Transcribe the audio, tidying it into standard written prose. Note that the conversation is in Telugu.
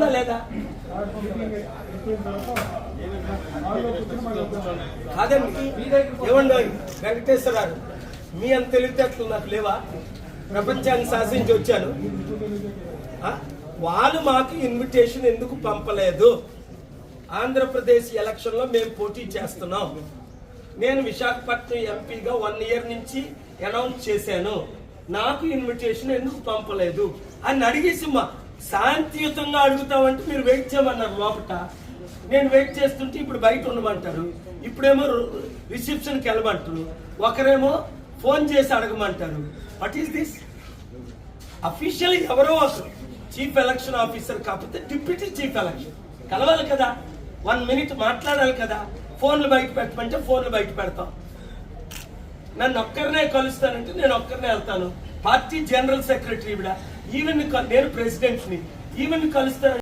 ఉందా లేదా? కాదండి, ఏమండి వెంకటేశ్వరరావు, మీ అంత తెలివితేటలు నాకు లేవా? ప్రపంచాన్ని శాసించి వచ్చాను. వాళ్ళు మాకు ఇన్విటేషన్ ఎందుకు పంపలేదు? ఆంధ్రప్రదేశ్ ఎలక్షన్లో మేము పోటీ చేస్తున్నాం. నేను విశాఖపట్నం ఎంపీగా 1 ఇయర్ నుంచి అనౌన్స్ చేశాను. నాకు ఇన్విటేషన్ ఎందుకు పంపలేదు అని అడిగేసి శాంతియుతంగా అడుగుతామంటే మీరు వెయిట్ చేయమన్నారు లోపల. నేను వెయిట్ చేస్తుంటే ఇప్పుడు బయట ఉండమంటారు, ఇప్పుడేమో రిసెప్షన్కి వెళ్ళమంటారు, ఒకరేమో ఫోన్ చేసి అడగమంటారు. What is this? అఫీషియల్ ఎవరో ఒకరు, చీఫ్ ఎలక్షన్ ఆఫీసర్ కాకపోతే డిప్యూటీ చీఫ్ ఎలక్షన్ కలవాలి కదా, 1 మినిట్ మాట్లాడాలి కదా. ఫోన్లు బయట పెట్టమంటే ఫోన్లు బయట పెడతాం. నన్ను ఒక్కరినే కలుస్తానంటే నేను ఒక్కరినే వెళ్తాను. పార్టీ జనరల్ సెక్రటరీ ఈవెన్ నేను ప్రెసిడెంట్ని, ఈవెన్ కలుస్తాను.